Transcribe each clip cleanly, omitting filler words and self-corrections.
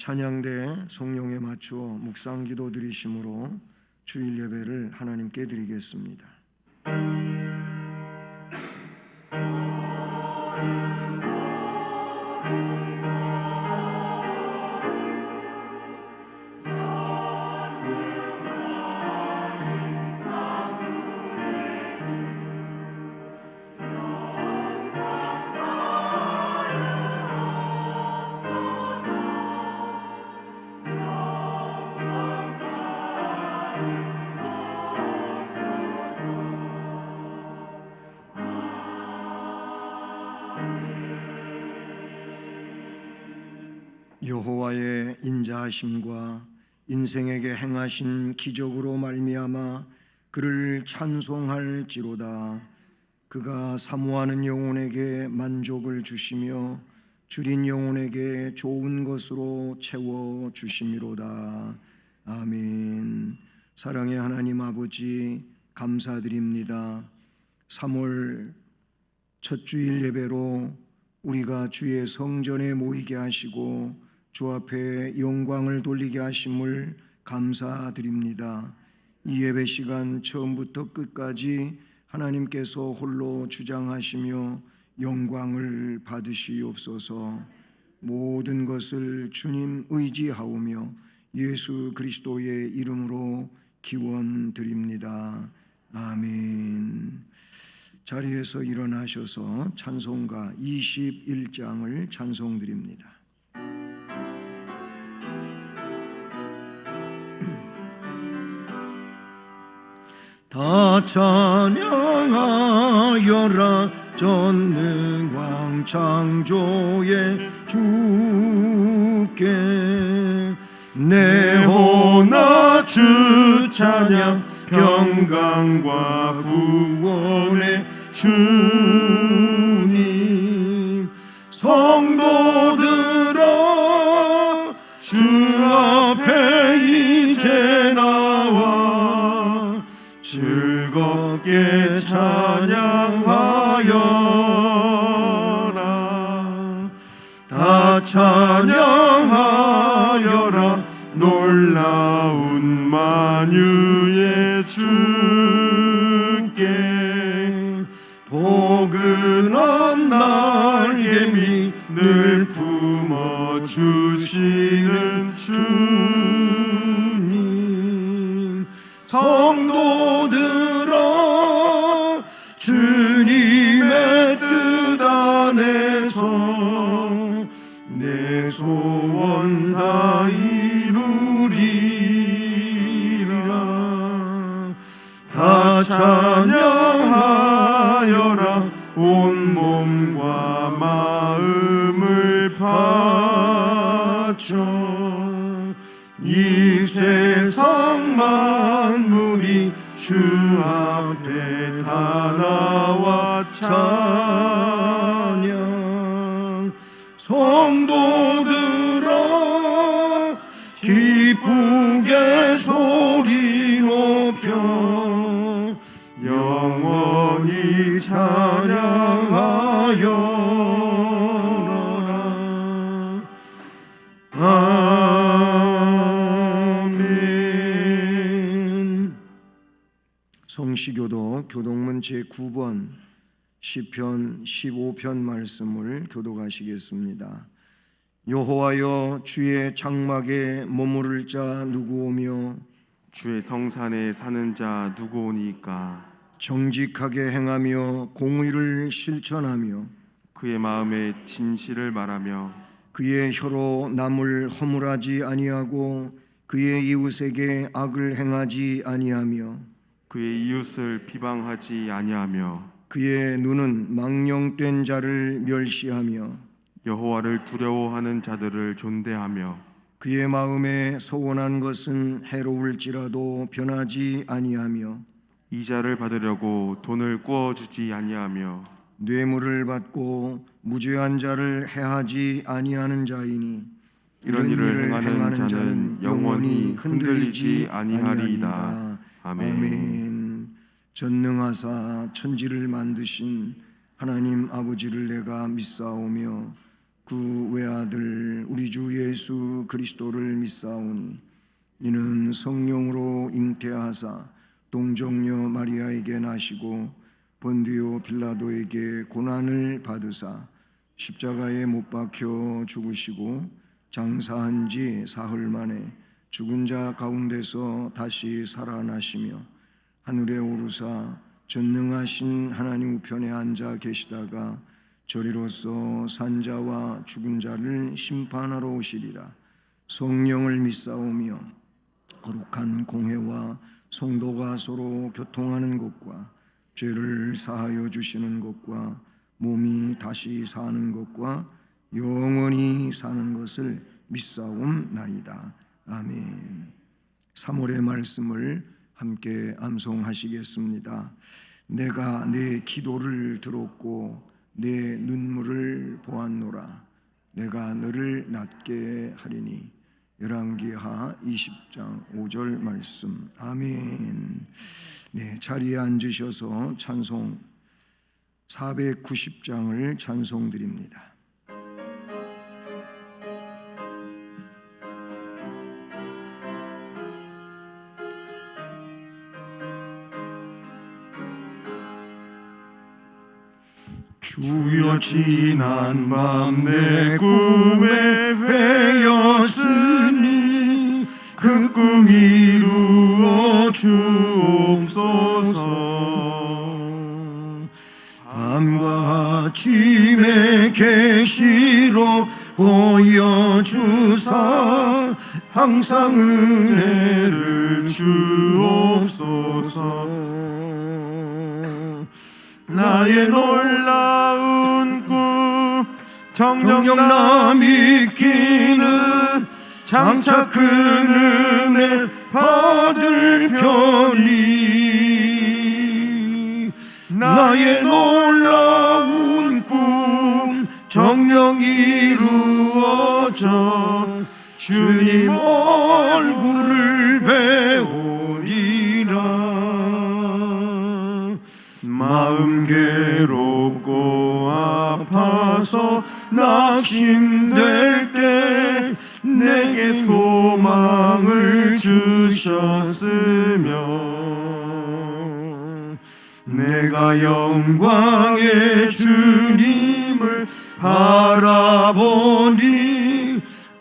찬양대 성령에 맞추어 묵상기도 드리심으로 주일 예배를 하나님께 드리겠습니다. 여호와의 인자하심과 인생에게 행하신 기적으로 말미암아 그를 찬송할지로다. 그가 사모하는 영혼에게 만족을 주시며 줄인 영혼에게 좋은 것으로 채워 주심이로다. 아멘. 사랑의 하나님 아버지, 감사드립니다. 3월 첫 주일 예배로 우리가 주의 성전에 모이게 하시고 주 앞에 영광을 돌리게 하심을 감사드립니다. 이 예배 시간 처음부터 끝까지 하나님께서 홀로 주장하시며 영광을 받으시옵소서. 모든 것을 주님 의지하오며 예수 그리스도의 이름으로 기원드립니다. 아멘. 자리에서 일어나셔서 찬송가 21장을 찬송드립니다. 다 찬양하여라 전능왕 창조의 주께 내 호나 주 찬양 평강과 구원의 주님 성도들아 주 앞에 이제 나와 즐겁게 찬양하여라. 다 찬양하여라 놀라운 만유의 주께 포근한 날개미 늘 품어주시는 주님 성도들아 주님의 뜻 안에서 내 소원 다 이루리라. 다 찬양하여라 온 몸과 마음을 바쳐 이 세상 만물이 주 앞에 다 나와 찬양 성도들아 기쁘게 소리 높여 영원히 찬양하여라. 아멘. 성시교도 교동문 제9번 시편 15편 말씀을 교독하시겠습니다. 여호와여 주의 장막에 머무를 자 누구오며 주의 성산에 사는 자 누구오니까. 정직하게 행하며 공의를 실천하며 그의 마음에 진실을 말하며 그의 혀로 남을 허물하지 아니하고 그의 이웃에게 악을 행하지 아니하며 그의 이웃을 비방하지 아니하며 그의 눈은 망령된 자를 멸시하며 여호와를 두려워하는 자들을 존대하며 그의 마음에 소원한 것은 해로울지라도 변하지 아니하며 이자를 받으려고 돈을 꾸어주지 아니하며 뇌물을 받고 무죄한 자를 해하지 아니하는 자이니 이런 일을 행하는 자는 영원히 흔들리지 아니하리이다. 아멘. 전능하사 천지를 만드신 하나님 아버지를 내가 믿사오며 그 외아들 우리 주 예수 그리스도를 믿사오니 이는 성령으로 잉태하사 동정녀 마리아에게 나시고 본디오 빌라도에게 고난을 받으사 십자가에 못 박혀 죽으시고 장사한 지 사흘 만에 죽은 자 가운데서 다시 살아나시며 하늘에 오르사 전능하신 하나님 우편에 앉아 계시다가 저리로서 산자와 죽은 자를 심판하러 오시리라. 성령을 믿사오며 거룩한 공회와 성도가 서로 교통하는 것과 죄를 사하여 주시는 것과 몸이 다시 사는 것과 영원히 사는 것을 믿사옵나이다. 아멘. 3월의 말씀을 함께 암송하시겠습니다. 내가 내 기도를 들었고 내 눈물을 보았노라. 내가 너를 낫게 하리니. 열왕기하 20장 5절 말씀. 아멘. 네, 자리에 앉으셔서 찬송 490장을 찬송드립니다. 주여 지난 밤 내 꿈에 배였으니 그 꿈 이루어 주옵소서. 밤과 아침에 계시로 보여주사 항상 은혜를 주옵소서. 나의 놀라운 꿈 정녕 나 믿기는 장차 그 은혜 받을 편이. 나의 놀라운 꿈 정녕 이루어져 주님 얼굴을 배우리라. 마음 괴롭고 아파서 낙심될 때 내게 소망을 주셨으며 내가 영광의 주님을 바라보니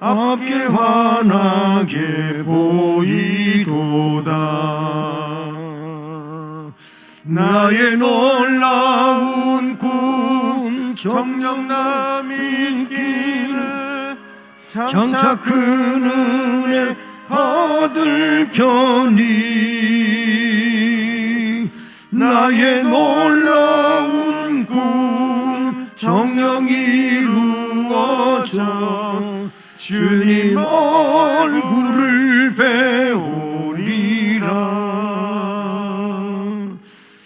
앞길 환하게 보이도다. 나의 놀라운 꿈 정녕 나 믿기는 장차 그 은혜 받을 편이. 나의 놀라운 꿈 정녕 이루어져 주님 얼굴을 배우리라.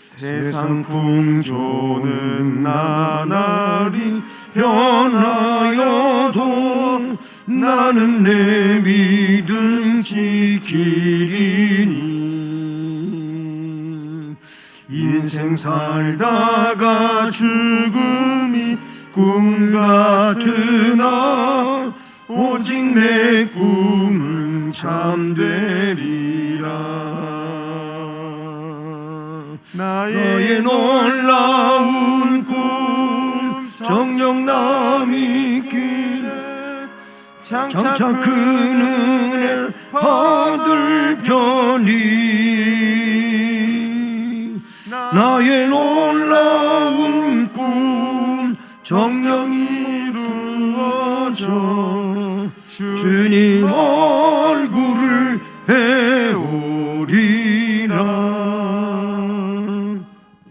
세상 풍조는 나날이 변하여도 나는 내 믿음 지키리니. 인생 살다가 죽음이 꿈 같으나 오직 내 꿈은 참되리라. 나의 놀라운 꿈 정녕 나 믿기는 장차 그 은혜 받을 편이. 나의 놀라운 꿈 정녕 이루어져 주님 얼굴을 배우리라.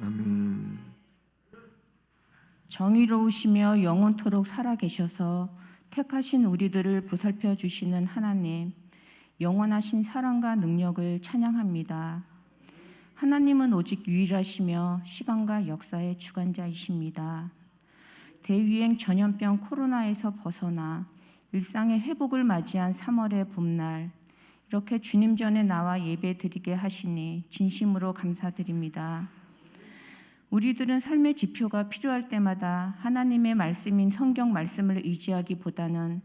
아멘. 정의로우시며 영원토록 살아계셔서 택하신 우리들을 보살펴 주시는 하나님, 영원하신 사랑과 능력을 찬양합니다. 하나님은 오직 유일하시며 시간과 역사의 주관자이십니다. 대유행 전염병 코로나에서 벗어나 일상의 회복을 맞이한 3월의 봄날, 이렇게 주님 전에 나와 예배 드리게 하시니 진심으로 감사드립니다. 우리들은 삶의 지표가 필요할 때마다 하나님의 말씀인 성경 말씀을 의지하기보다는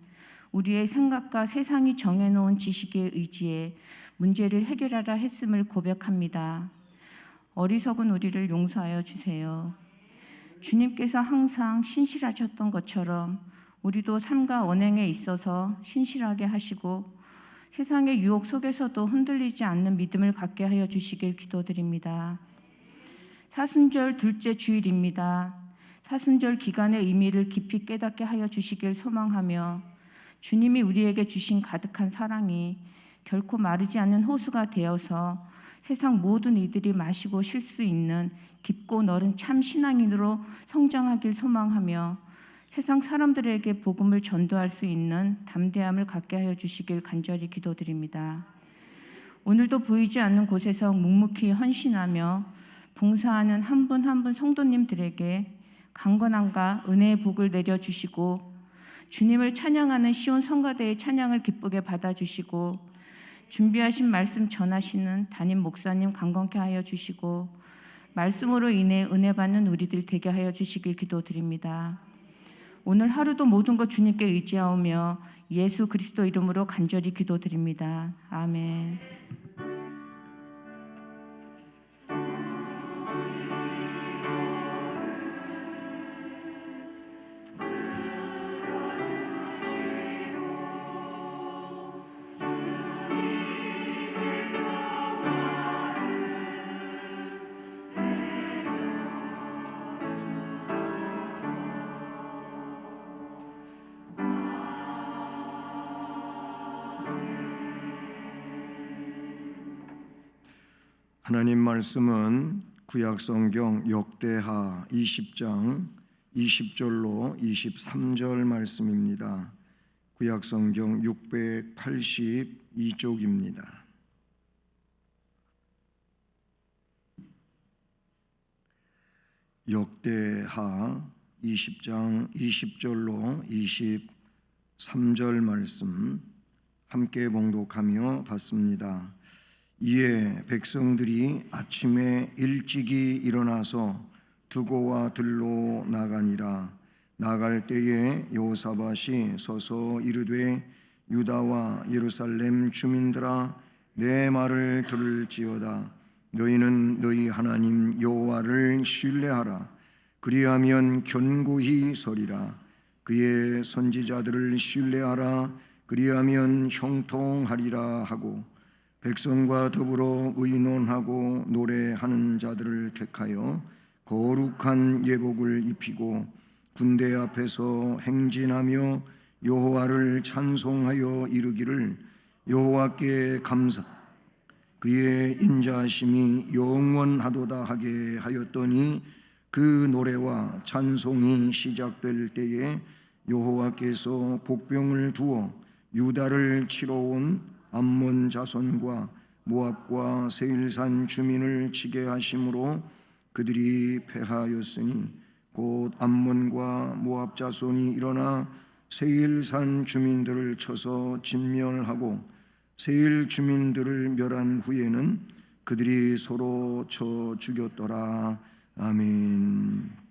우리의 생각과 세상이 정해놓은 지식에 의지해 문제를 해결하라 했음을 고백합니다. 어리석은 우리를 용서하여 주세요. 주님께서 항상 신실하셨던 것처럼 우리도 삶과 언행에 있어서 신실하게 하시고 세상의 유혹 속에서도 흔들리지 않는 믿음을 갖게 하여 주시길 기도드립니다. 사순절 둘째 주일입니다. 사순절 기간의 의미를 깊이 깨닫게 하여 주시길 소망하며 주님이 우리에게 주신 가득한 사랑이 결코 마르지 않는 호수가 되어서 세상 모든 이들이 마시고 쉴 수 있는 깊고 넓은 참 신앙인으로 성장하길 소망하며 세상 사람들에게 복음을 전도할 수 있는 담대함을 갖게 하여 주시길 간절히 기도드립니다. 오늘도 보이지 않는 곳에서 묵묵히 헌신하며 봉사하는 한 분 한 분 성도님들에게 강건함과 은혜의 복을 내려주시고 주님을 찬양하는 시온 성가대의 찬양을 기쁘게 받아주시고 준비하신 말씀 전하시는 담임 목사님 강건케 하여 주시고 말씀으로 인해 은혜 받는 우리들 되게 하여 주시길 기도드립니다. 오늘 하루도 모든 것 주님께 의지하오며 예수 그리스도 이름으로 간절히 기도드립니다. 아멘. 하나님 말씀은 구약성경 역대하 20장 20절로 23절 말씀입니다. 구약성경 682쪽입니다. 역대하 20장 20절로 23절 말씀 함께 봉독하며 받습니다. 이에 백성들이 아침에 일찍이 일어나서 두고와 들로 나가니라. 나갈 때에 여호사밧이 서서 이르되 유다와 예루살렘 주민들아 내 말을 들을지어다. 너희는 너희 하나님 여호와를 신뢰하라. 그리하면 견고히 서리라. 그의 선지자들을 신뢰하라. 그리하면 형통하리라 하고 백성과 더불어 의논하고 노래하는 자들을 택하여 거룩한 예복을 입히고 군대 앞에서 행진하며 여호와를 찬송하여 이르기를 여호와께 감사 그의 인자하심이 영원하도다 하게 하였더니 그 노래와 찬송이 시작될 때에 여호와께서 복병을 두어 유다를 치러 온 암몬 자손과 모압과 세일산 주민을 치게 하심으로 그들이 패하였으니 곧 암몬과 모압 자손이 일어나 세일산 주민들을 쳐서 진멸하고 세일 주민들을 멸한 후에는 그들이 서로 쳐 죽였더라. 아멘.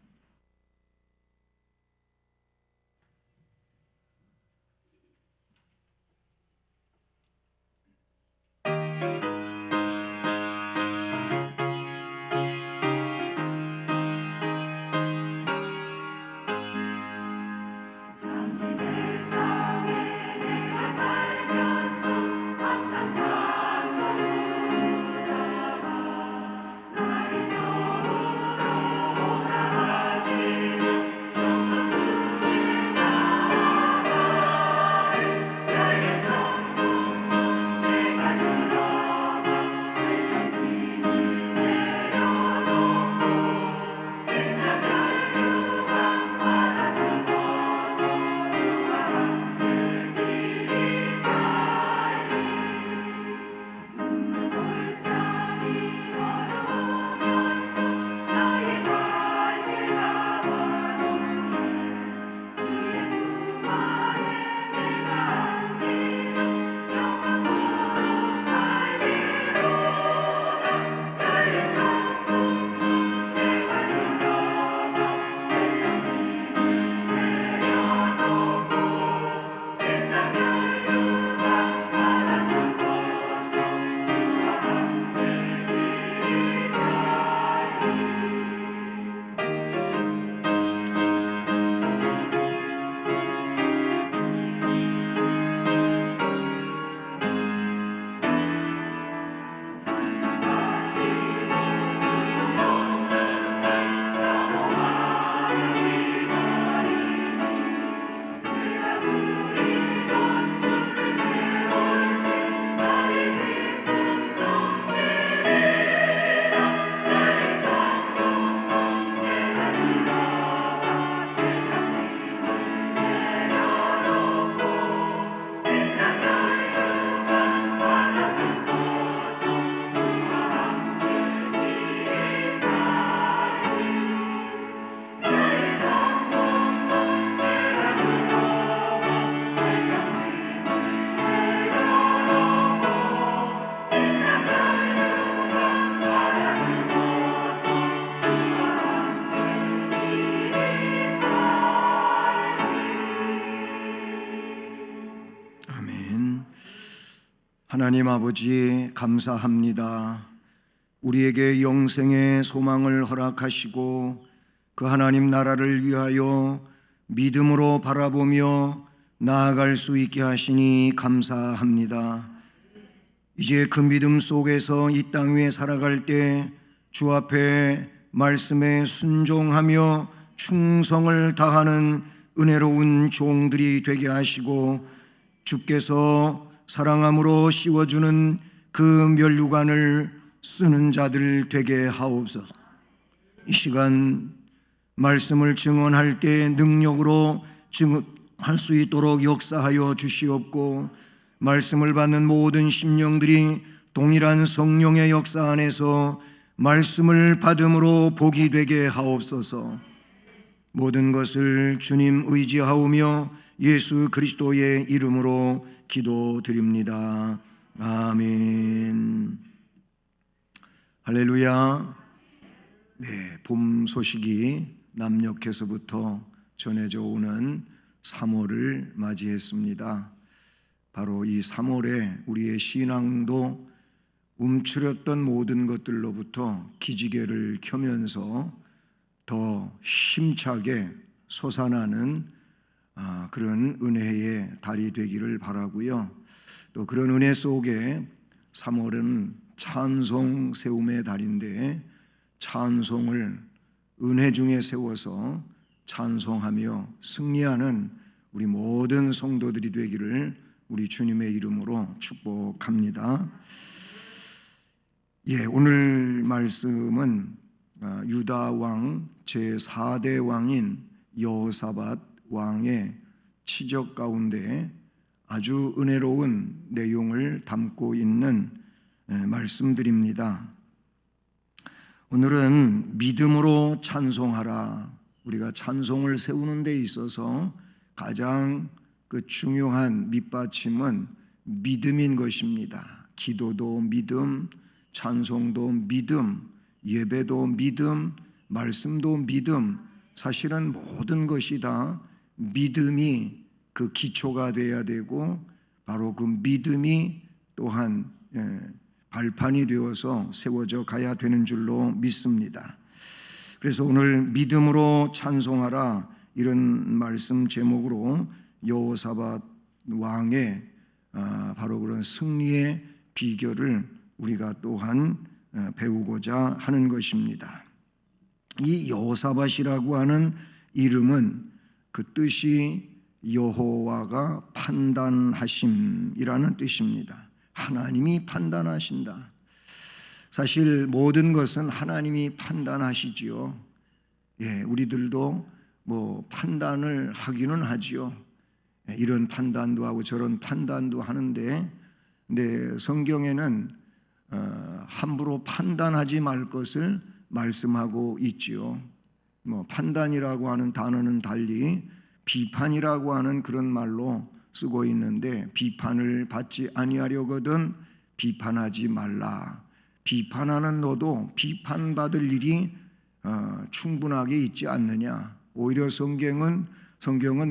아멘. 하나님 아버지 감사합니다. 우리에게 영생의 소망을 허락하시고 그 하나님 나라를 위하여 믿음으로 바라보며 나아갈 수 있게 하시니 감사합니다. 이제 그 믿음 속에서 이 땅 위에 살아갈 때 주 앞에 말씀에 순종하며 충성을 다하는 은혜로운 종들이 되게 하시고 주께서 사랑함으로 씌워주는 그 면류관을 쓰는 자들 되게 하옵소서. 이 시간 말씀을 증언할 때 능력으로 증언할 수 있도록 역사하여 주시옵고 말씀을 받는 모든 심령들이 동일한 성령의 역사 안에서 말씀을 받음으로 복이 되게 하옵소서. 모든 것을 주님 의지하오며 예수 그리스도의 이름으로 기도드립니다. 아멘. 할렐루야. 네, 봄 소식이 남녘에서부터 전해져 오는 3월을 맞이했습니다. 바로 이 3월에 우리의 신앙도 움츠렸던 모든 것들로부터 기지개를 켜면서 더 힘차게 솟아나는 그런 은혜의 달이 되기를 바라고요. 또 그런 은혜 속에 3월은 찬송 세움의 달인데 찬송을 은혜 중에 세워서 찬송하며 승리하는 우리 모든 성도들이 되기를 우리 주님의 이름으로 축복합니다. 오늘 말씀은 유다 왕 제4대 왕인 여호사밧 왕의 치적 가운데 아주 은혜로운 내용을 담고 있는 말씀드립니다. 오늘은 믿음으로 찬송하라. 우리가 찬송을 세우는 데 있어서 가장 그 중요한 밑받침은 믿음인 것입니다. 기도도 믿음, 찬송도 믿음, 예배도 믿음, 말씀도 믿음, 사실은 모든 것이 다 믿음이 그 기초가 되어야 되고 바로 그 믿음이 또한 발판이 되어서 세워져 가야 되는 줄로 믿습니다. 그래서 오늘 믿음으로 찬송하라 이런 말씀 제목으로 여호사밧 왕의 바로 그런 승리의 비결을 우리가 또한 배우고자 하는 것입니다. 이 여호사밧이라고 하는 이름은 그 뜻이 여호와가 판단하심이라는 뜻입니다. 하나님이 판단하신다. 사실 모든 것은 하나님이 판단하시지요. 우리들도 뭐 판단을 하기는 하지요. 이런 판단도 하고 저런 판단도 하는데, 근데 성경에는 함부로 판단하지 말 것을 말씀하고 있지요. 뭐 판단이라고 하는 단어는 달리 비판이라고 하는 그런 말로 쓰고 있는데, 비판을 받지 아니하려거든 비판하지 말라. 비판하는 너도 비판받을 일이 충분하게 있지 않느냐. 오히려 성경은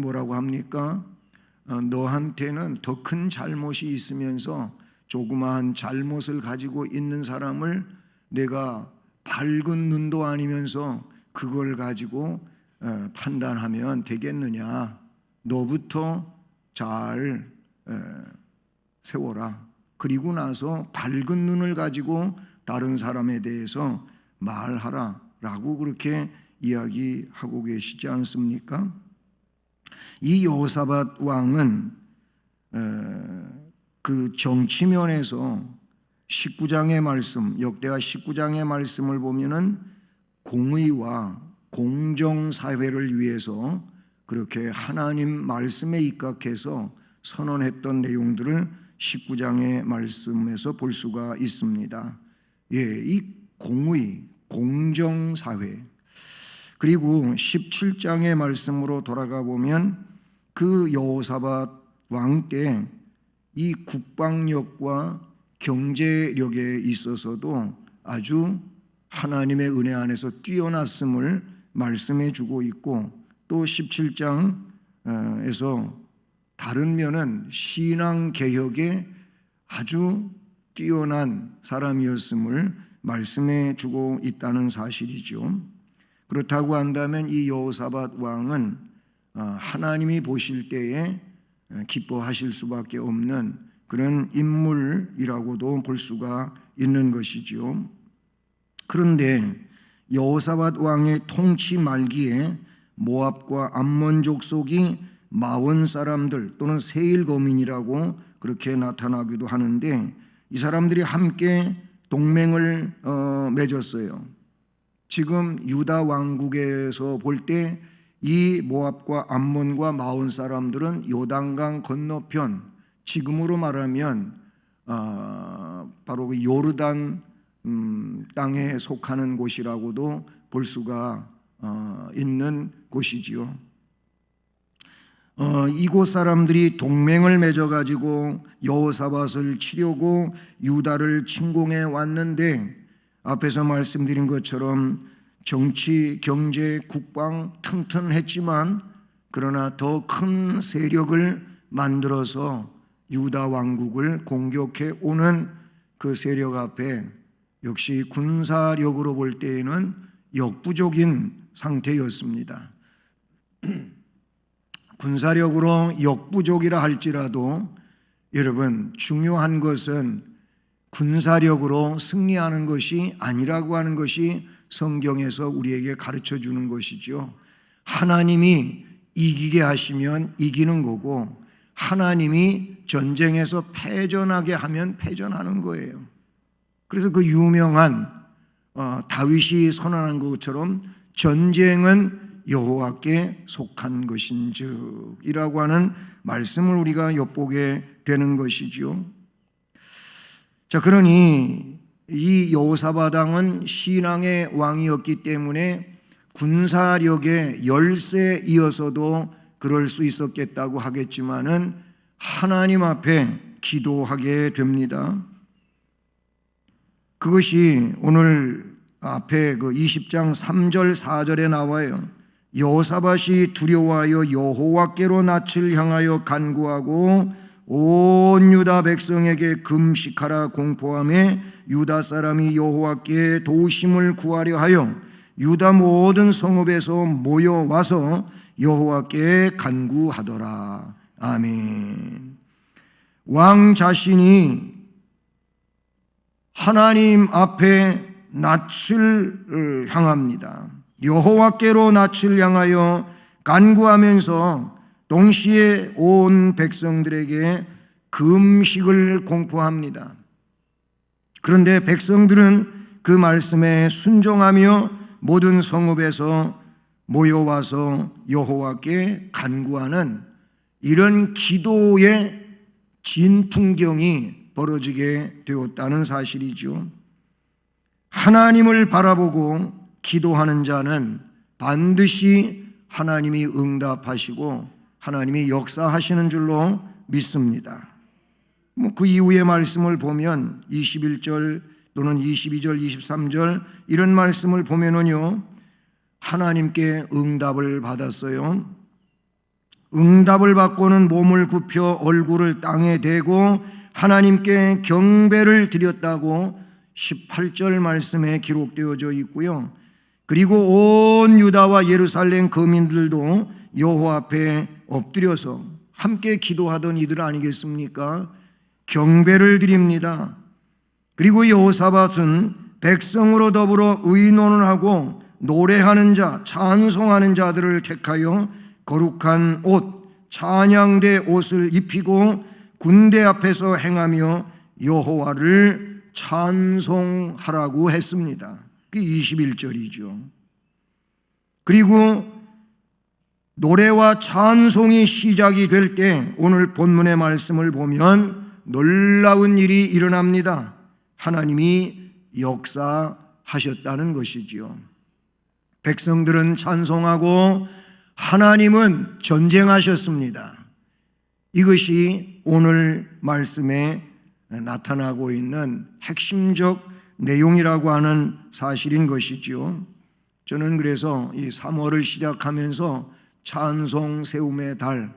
뭐라고 합니까? 너한테는 더 큰 잘못이 있으면서 조그마한 잘못을 가지고 있는 사람을 내가 밝은 눈도 아니면서 그걸 가지고 판단하면 되겠느냐. 너부터 잘 세워라. 그리고 나서 밝은 눈을 가지고 다른 사람에 대해서 말하라 라고 그렇게 이야기하고 계시지 않습니까? 이 여호사밧 왕은 그 정치면에서 19장의 말씀, 역대하 19장의 말씀을 보면은 공의와 공정사회를 위해서 그렇게 하나님 말씀에 입각해서 선언했던 내용들을 19장의 말씀에서 볼 수가 있습니다. 이 공의, 공정사회, 그리고 17장의 말씀으로 돌아가 보면 그 여호사밧 왕 때 이 국방력과 경제력에 있어서도 아주 하나님의 은혜 안에서 뛰어났음을 말씀해 주고 있고, 또 17장에서 다른 면은 신앙 개혁에 아주 뛰어난 사람이었음을 말씀해 주고 있다는 사실이죠. 그렇다고 한다면 이 여호사밧 왕은 하나님이 보실 때에 기뻐하실 수밖에 없는 그런 인물이라고도 볼 수가 있는 것이죠. 그런데 여호사밧 왕의 통치 말기에 모압과 암몬 족속이 마온 사람들 또는 세일 거민이라고 그렇게 나타나기도 하는데, 이 사람들이 함께 동맹을 맺었어요. 지금 유다 왕국에서 볼 때 이 모압과 암몬과 마온 사람들은 요단강 건너편, 지금으로 말하면 바로 그 요르단 땅에 속하는 곳이라고도 볼 수가 있는 곳이지요. 이곳 사람들이 동맹을 맺어가지고 여호사밧을 치려고 유다를 침공해 왔는데, 앞에서 말씀드린 것처럼 정치, 경제, 국방 튼튼했지만 그러나 더 큰 세력을 만들어서 유다 왕국을 공격해 오는 그 세력 앞에 역시 군사력으로 볼 때에는 역부족인 상태였습니다. 군사력으로 역부족이라 할지라도 여러분, 중요한 것은 군사력으로 승리하는 것이 아니라고 하는 것이 성경에서 우리에게 가르쳐 주는 것이죠. 하나님이 이기게 하시면 이기는 거고, 하나님이 전쟁에서 패전하게 하면 패전하는 거예요. 그래서 그 유명한 다윗이 선언한 것처럼 전쟁은 여호와께 속한 것인즉이라고 하는 말씀을 우리가 엿보게 되는 것이죠. 자, 그러니 이 여호사밧 왕은 신앙의 왕이었기 때문에 군사력의 열세에 이어서도 그럴 수 있었겠다고 하겠지만은 하나님 앞에 기도하게 됩니다. 그것이 오늘 앞에 그 20장 3절 4절에 나와요. 여호사밧이 두려워하여 여호와께로 낯을 향하여 간구하고 온 유다 백성에게 금식하라 공포하며 유다 사람이 여호와께 도우심을 구하려 하여 유다 모든 성읍에서 모여와서 여호와께 간구하더라. 아멘. 왕 자신이 하나님 앞에 낯을 향합니다. 여호와께로 낯을 향하여 간구하면서 동시에 온 백성들에게 금식을 공포합니다. 그런데 백성들은 그 말씀에 순종하며 모든 성읍에서 모여와서 여호와께 간구하는 이런 기도의 진풍경이 벌어지게 되었다는 사실이죠. 하나님을 바라보고 기도하는 자는 반드시 하나님이 응답하시고 하나님이 역사하시는 줄로 믿습니다. 그 이후의 말씀을 보면 21절 또는 22절, 23절 이런 말씀을 보면은요, 하나님께 응답을 받았어요. 응답을 받고는 몸을 굽혀 얼굴을 땅에 대고 하나님께 경배를 드렸다고 18절 말씀에 기록되어져 있고요. 그리고 온 유다와 예루살렘 거민들도 여호와 앞에 엎드려서 함께 기도하던 이들 아니겠습니까? 경배를 드립니다. 그리고 여호사밧은 백성으로 더불어 의논을 하고 노래하는 자, 찬송하는 자들을 택하여 거룩한 옷, 찬양대 옷을 입히고 군대 앞에서 행하며 여호와를 찬송하라고 했습니다. 그게 21절이죠. 그리고 노래와 찬송이 시작이 될 때 오늘 본문의 말씀을 보면 놀라운 일이 일어납니다. 하나님이 역사하셨다는 것이지요. 백성들은 찬송하고 하나님은 전쟁하셨습니다. 이것이 오늘 말씀에 나타나고 있는 핵심적 내용이라고 하는 사실인 것이지요. 저는 그래서 이 3월을 시작하면서 찬송 세움의 달,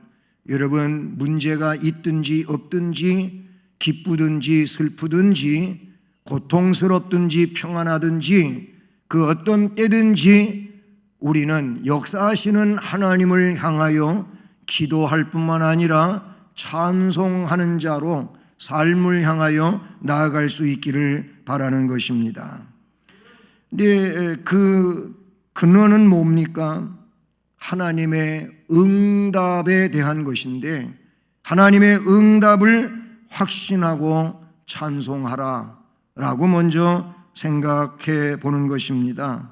여러분, 문제가 있든지 없든지, 기쁘든지 슬프든지, 고통스럽든지 평안하든지, 그 어떤 때든지 우리는 역사하시는 하나님을 향하여 기도할 뿐만 아니라 찬송하는 자로 삶을 향하여 나아갈 수 있기를 바라는 것입니다. 근데 그 근원은 뭡니까? 하나님의 응답에 대한 것인데, 하나님의 응답을 확신하고 찬송하라 라고 먼저 생각해 보는 것입니다.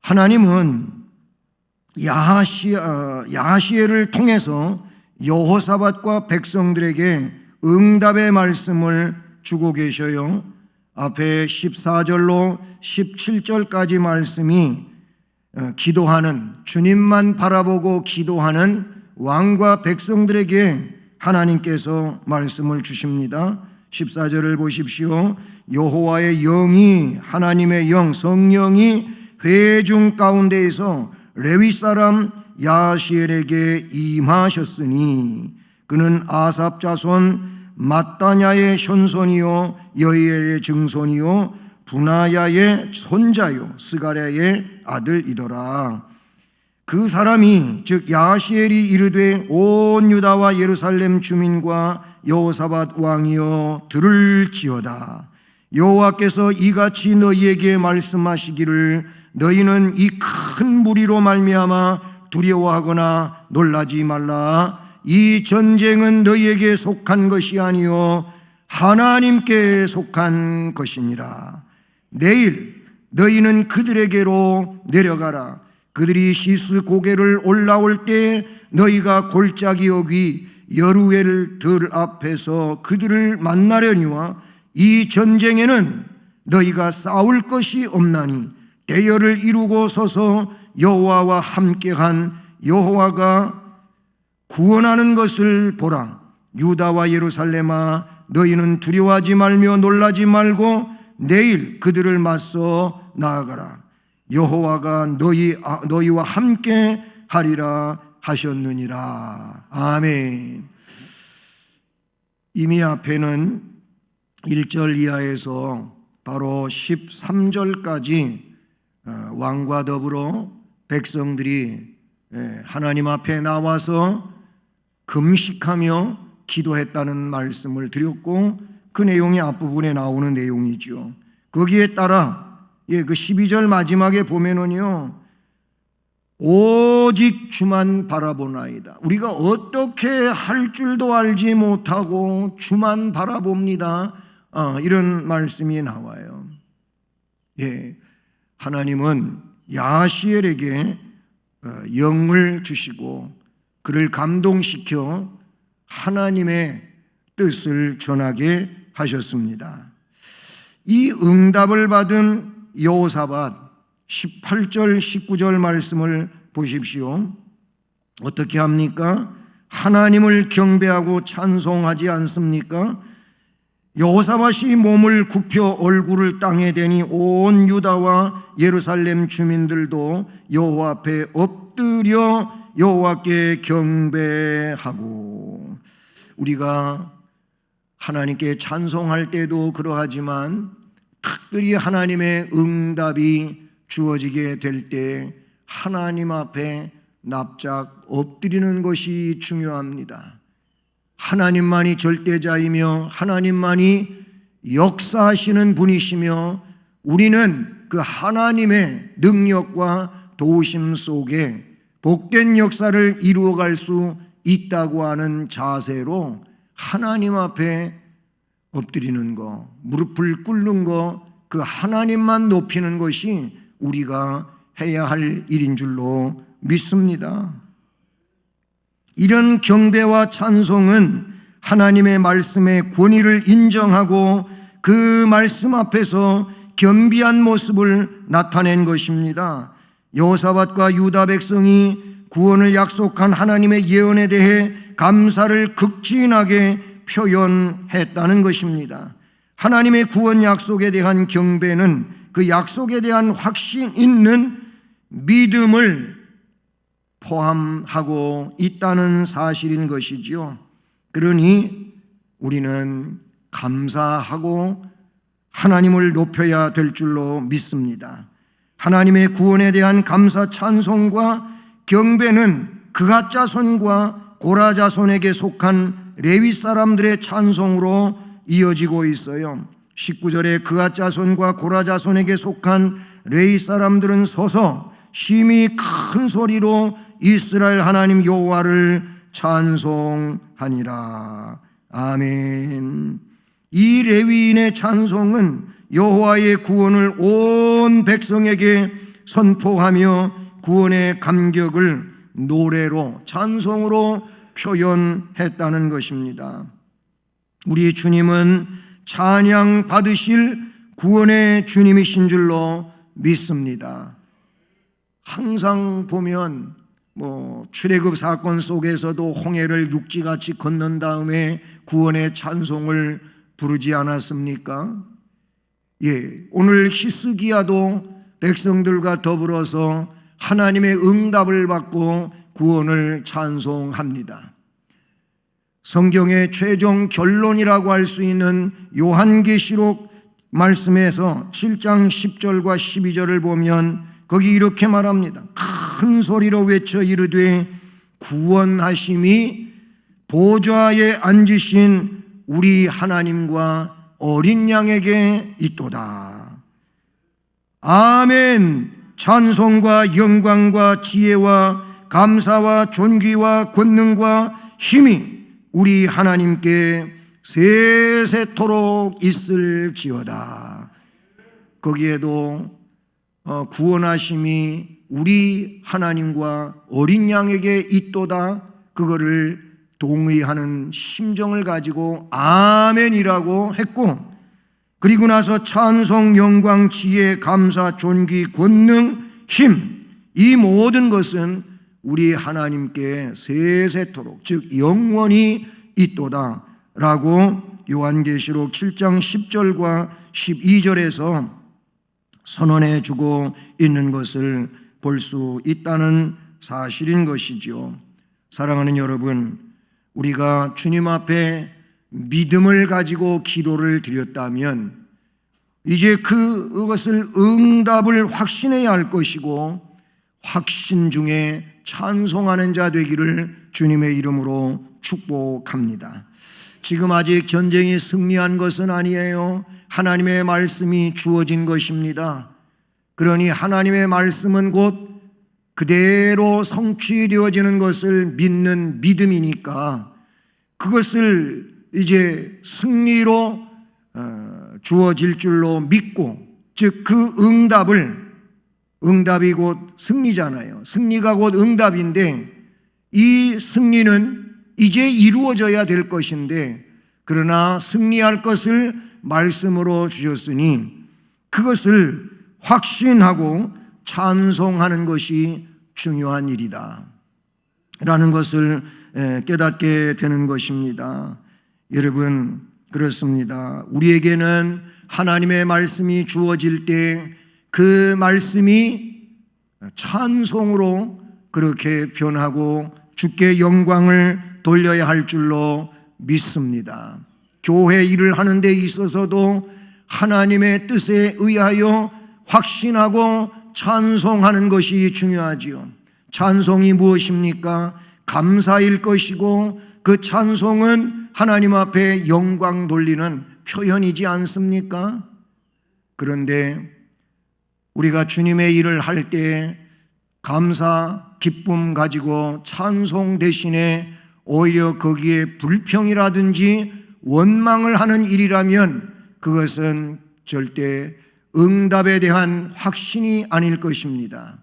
하나님은 야하시엘을 통해서 여호사밧과 백성들에게 응답의 말씀을 주고 계셔요. 앞에 14절로 17절까지 말씀이 기도하는, 주님만 바라보고 기도하는 왕과 백성들에게 하나님께서 말씀을 주십니다. 14절을 보십시오. 여호와의 영이, 하나님의 영, 성령이 회중 가운데에서 레위 사람 야시엘에게 임하셨으니 그는 아삽 자손 마따냐의 현손이요 여이엘의 증손이요 분하야의 손자요 스가랴의 아들이더라. 그 사람이 즉 야시엘이 이르되 온 유다와 예루살렘 주민과 여호사밧 왕이여 들을지어다. 여호와께서 이같이 너희에게 말씀하시기를 너희는 이 큰 무리로 말미암아 두려워하거나 놀라지 말라. 이 전쟁은 너희에게 속한 것이 아니요 하나님께 속한 것이니라. 내일 너희는 그들에게로 내려가라. 그들이 시스 고개를 올라올 때 너희가 골짜기 여기 여루엘 들 앞에서 그들을 만나려니와 이 전쟁에는 너희가 싸울 것이 없나니 대열을 이루고 서서 여호와와 함께한 여호와가 구원하는 것을 보라. 유다와 예루살렘아 너희는 두려워하지 말며 놀라지 말고 내일 그들을 맞서 나아가라. 여호와가 너희와 함께 하리라 하셨느니라. 아멘. 이미 앞에는 1절 이하에서 바로 13절까지 왕과 더불어 백성들이 하나님 앞에 나와서 금식하며 기도했다는 말씀을 드렸고, 그 내용이 앞부분에 나오는 내용이죠. 거기에 따라 그 12절 마지막에 보면은요, 오직 주만 바라보나이다. 우리가 어떻게 할 줄도 알지 못하고 주만 바라봅니다. 이런 말씀이 나와요. 하나님은 야시엘에게 영을 주시고 그를 감동시켜 하나님의 뜻을 전하게 하셨습니다. 이 응답을 받은 여호사밧 18절 19절 말씀을 보십시오. 어떻게 합니까? 하나님을 경배하고 찬송하지 않습니까? 여호사밧이 몸을 굽혀 얼굴을 땅에 대니 온 유다와 예루살렘 주민들도 여호와 앞에 엎드려 여호와께 경배하고, 우리가 하나님께 찬송할 때도 그러하지만 특별히 하나님의 응답이 주어지게 될 때 하나님 앞에 납작 엎드리는 것이 중요합니다. 하나님만이 절대자이며 하나님만이 역사하시는 분이시며 우리는 그 하나님의 능력과 도우심 속에 복된 역사를 이루어갈 수 있다고 하는 자세로 하나님 앞에 엎드리는 것, 무릎을 꿇는 것, 그 하나님만 높이는 것이 우리가 해야 할 일인 줄로 믿습니다. 이런 경배와 찬송은 하나님의 말씀의 권위를 인정하고 그 말씀 앞에서 겸비한 모습을 나타낸 것입니다. 여호사밧과 유다 백성이 구원을 약속한 하나님의 예언에 대해 감사를 극진하게 표현했다는 것입니다. 하나님의 구원 약속에 대한 경배는 그 약속에 대한 확신 있는 믿음을 포함하고 있다는 사실인 것이지요. 그러니 우리는 감사하고 하나님을 높여야 될 줄로 믿습니다. 하나님의 구원에 대한 감사 찬송과 경배는 그앗 자손과 고라 자손에게 속한 레위 사람들의 찬송으로 이어지고 있어요. 19절에 그앗 자손과 고라 자손에게 속한 레위 사람들은 서서 심히 큰 소리로 이스라엘 하나님 여호와를 찬송하니라. 아멘. 이 레위인의 찬송은 여호와의 구원을 온 백성에게 선포하며 구원의 감격을 노래로 찬송으로 표현했다는 것입니다. 우리 주님은 찬양 받으실 구원의 주님이신 줄로 믿습니다. 항상 보면 출애굽 사건 속에서도 홍해를 육지같이 건넌 다음에 구원의 찬송을 부르지 않았습니까? 오늘 히스기야도 백성들과 더불어서 하나님의 응답을 받고 구원을 찬송합니다. 성경의 최종 결론이라고 할 수 있는 요한계시록 말씀에서 7장 10절과 12절을 보면 거기 이렇게 말합니다. 큰 소리로 외쳐 이르되 구원하심이 보좌에 앉으신 우리 하나님과 어린 양에게 있도다. 아멘. 찬송과 영광과 지혜와 감사와 존귀와 권능과 힘이 우리 하나님께 세세토록 있을지어다. 거기에도 구원하심이 우리 하나님과 어린 양에게 있도다, 그거를 동의하는 심정을 가지고 아멘이라고 했고, 그리고 나서 찬송, 영광, 지혜, 감사, 존귀, 권능, 힘, 이 모든 것은 우리 하나님께 세세토록, 즉 영원히 있도다 라고 요한계시록 7장 10절과 12절에서 선언해 주고 있는 것을 볼 수 있다는 사실인 것이죠. 사랑하는 여러분, 우리가 주님 앞에 믿음을 가지고 기도를 드렸다면 이제 그것을 응답을 확신해야 할 것이고, 확신 중에 찬송하는 자 되기를 주님의 이름으로 축복합니다. 지금 아직 전쟁이 승리한 것은 아니에요. 하나님의 말씀이 주어진 것입니다. 그러니 하나님의 말씀은 곧 그대로 성취되어지는 것을 믿는 믿음이니까 그것을 이제 승리로 주어질 줄로 믿고, 즉 그 응답이 곧 승리잖아요. 승리가 곧 응답인데 이 승리는 이제 이루어져야 될 것인데, 그러나 승리할 것을 말씀으로 주셨으니 그것을 확신하고 찬송하는 것이 중요한 일이다 라는 것을 깨닫게 되는 것입니다. 여러분, 그렇습니다. 우리에게는 하나님의 말씀이 주어질 때 그 말씀이 찬송으로 그렇게 변하고 주께 영광을 돌려야 할 줄로 믿습니다. 교회 일을 하는 데 있어서도 하나님의 뜻에 의하여 확신하고 찬송하는 것이 중요하지요. 찬송이 무엇입니까? 감사일 것이고, 그 찬송은 하나님 앞에 영광 돌리는 표현이지 않습니까? 그런데 우리가 주님의 일을 할 때 감사, 기쁨 가지고 찬송 대신에 오히려 거기에 불평이라든지 원망을 하는 일이라면 그것은 절대 응답에 대한 확신이 아닐 것입니다.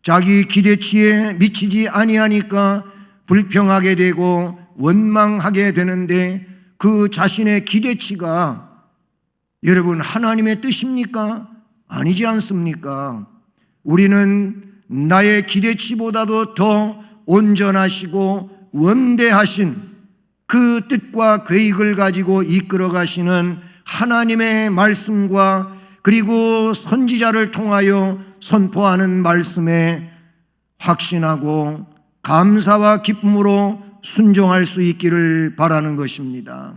자기 기대치에 미치지 아니하니까 불평하게 되고 원망하게 되는데, 그 자신의 기대치가 여러분 하나님의 뜻입니까? 아니지 않습니까? 우리는 나의 기대치보다도 더 온전하시고 원대하신 그 뜻과 계획을 가지고 이끌어 가시는 하나님의 말씀과 그리고 선지자를 통하여 선포하는 말씀에 확신하고 감사와 기쁨으로 순종할 수 있기를 바라는 것입니다.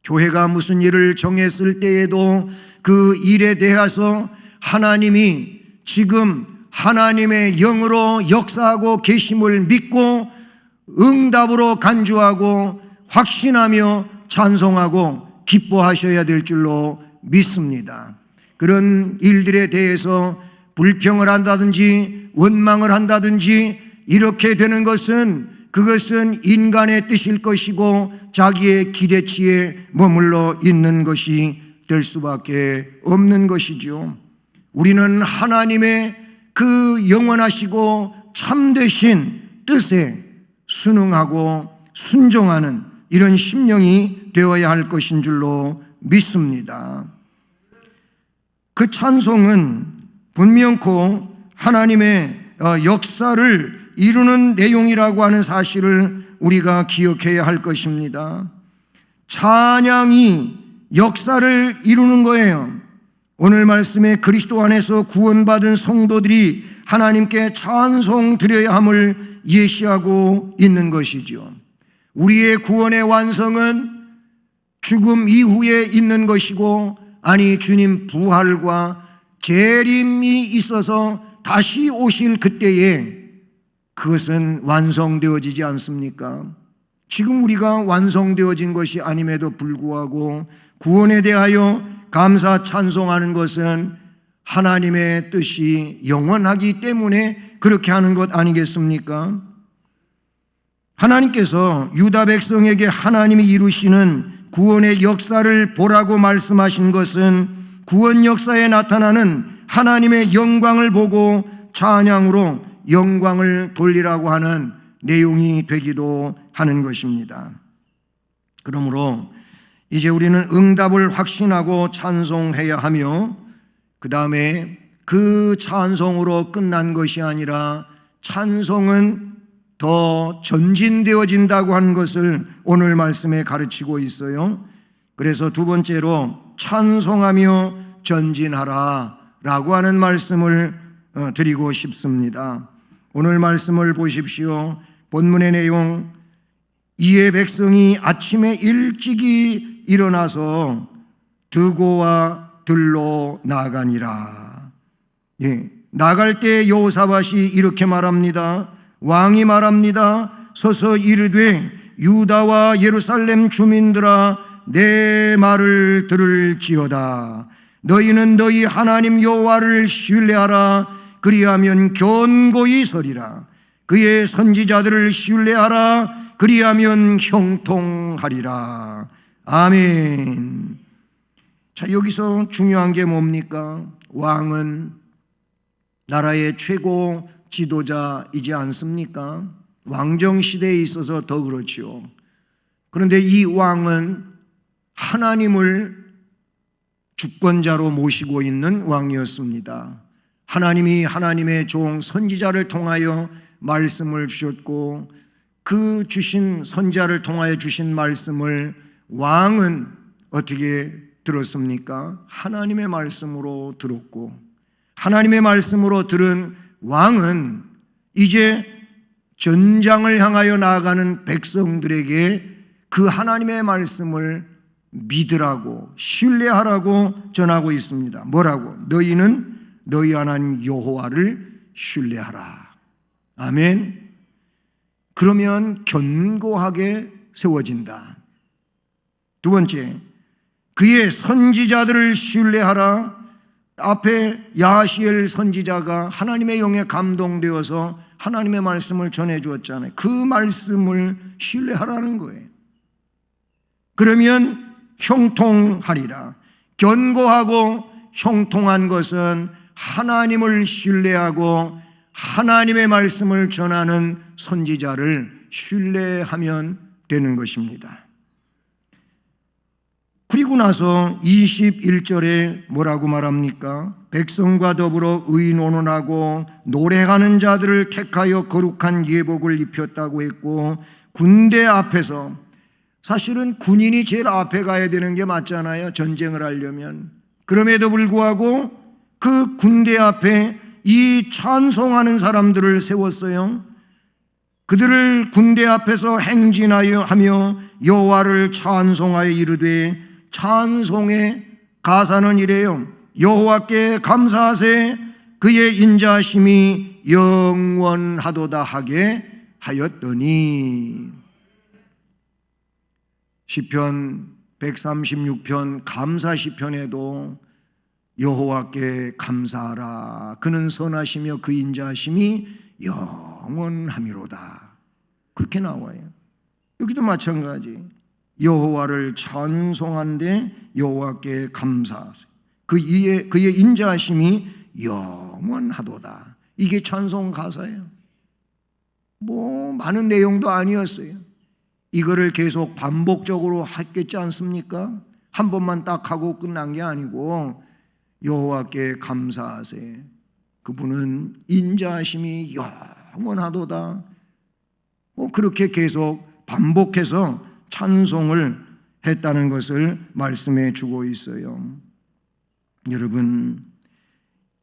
교회가 무슨 일을 정했을 때에도 그 일에 대해서 하나님이 지금 하나님의 영으로 역사하고 계심을 믿고 응답으로 간주하고 확신하며 찬송하고 기뻐하셔야 될 줄로 믿습니다. 그런 일들에 대해서 불평을 한다든지 원망을 한다든지 이렇게 되는 것은 그것은 인간의 뜻일 것이고 자기의 기대치에 머물러 있는 것이 될 수밖에 없는 것이죠. 우리는 하나님의 그 영원하시고 참되신 뜻에 순응하고 순종하는 이런 심령이 되어야 할 것인 줄로 믿습니다. 그 찬송은 분명코 하나님의 역사를 이루는 내용이라고 하는 사실을 우리가 기억해야 할 것입니다. 찬양이 역사를 이루는 거예요. 오늘 말씀에 그리스도 안에서 구원받은 성도들이 하나님께 찬송 드려야 함을 예시하고 있는 것이죠. 우리의 구원의 완성은 죽음 이후에 있는 것이고, 아니 주님 부활과 재림이 있어서 다시 오실 그때에 그것은 완성되어지지 않습니까? 지금 우리가 완성되어진 것이 아님에도 불구하고 구원에 대하여 감사 찬송하는 것은 하나님의 뜻이 영원하기 때문에 그렇게 하는 것 아니겠습니까? 하나님께서 유다 백성에게 하나님이 이루시는 구원의 역사를 보라고 말씀하신 것은 구원 역사에 나타나는 하나님의 영광을 보고 찬양으로 영광을 돌리라고 하는 내용이 되기도 하는 것입니다. 그러므로 이제 우리는 응답을 확신하고 찬송해야 하며, 그 다음에 그 찬송으로 끝난 것이 아니라 찬송은 더 전진되어진다고 하는 것을 오늘 말씀에 가르치고 있어요. 그래서 두 번째로 찬송하며 전진하라 라고 하는 말씀을 드리고 싶습니다. 오늘 말씀을 보십시오. 본문의 내용, 이에 백성이 아침에 일찍이 일어나서 드고와 들로 나가니라. 나갈 때 여호사밧이 이렇게 말합니다. 왕이 말합니다. 서서 이르되 유다와 예루살렘 주민들아, 내 말을 들을지어다. 너희는 너희 하나님 여호와를 신뢰하라. 그리하면 견고히 서리라. 그의 선지자들을 신뢰하라. 그리하면 형통하리라. 아멘. 자, 여기서 중요한 게 뭡니까? 왕은 나라의 최고 지도자이지 않습니까? 왕정 시대에 있어서 더 그렇지요. 그런데 이 왕은 하나님을 주권자로 모시고 있는 왕이었습니다. 하나님이 하나님의 종 선지자를 통하여 말씀을 주셨고, 그 주신 선지자를 통하여 주신 말씀을 왕은 어떻게 들었습니까? 하나님의 말씀으로 들었고, 하나님의 말씀으로 들은 왕은 이제 전장을 향하여 나아가는 백성들에게 그 하나님의 말씀을 믿으라고, 신뢰하라고 전하고 있습니다. 뭐라고? 너희는 너희 하나님 여호와를 신뢰하라. 아멘. 그러면 견고하게 세워진다. 두 번째, 그의 선지자들을 신뢰하라. 앞에 야시엘 선지자가 하나님의 영에 감동되어서 하나님의 말씀을 전해주었잖아요. 그 말씀을 신뢰하라는 거예요. 그러면 형통하리라. 견고하고 형통한 것은 하나님을 신뢰하고 하나님의 말씀을 전하는 선지자를 신뢰하면 되는 것입니다. 그리고 나서 21절에 뭐라고 말합니까? 백성과 더불어 의논하고 노래하는 자들을 택하여 거룩한 예복을 입혔다고 했고, 군대 앞에서, 사실은 군인이 제일 앞에 가야 되는 게 맞잖아요, 전쟁을 하려면. 그럼에도 불구하고 그 군대 앞에 이 찬송하는 사람들을 세웠어요. 그들을 군대 앞에서 행진하여 하며 여호와를 찬송하여 이르되, 찬송의 가사는 이래요. 여호와께 감사하세, 그의 인자하심이 영원하도다 하게 하였더니. 시편 136편 감사 시편에도 여호와께 감사하라, 그는 선하시며 그 인자하심이 영원하미로다, 그렇게 나와요. 여기도 마찬가지. 여호와를 찬송한데 여호와께 감사하세요, 그의 인자하심이 영원하도다. 이게 찬송 가사예요. 뭐 많은 내용도 아니었어요. 이거를 계속 반복적으로 했겠지 않습니까? 한 번만 딱 하고 끝난 게 아니고 여호와께 감사하세요, 그분은 인자하심이 영원하도다. 그렇게 계속 반복해서 찬송을 했다는 것을 말씀해 주고 있어요. 여러분,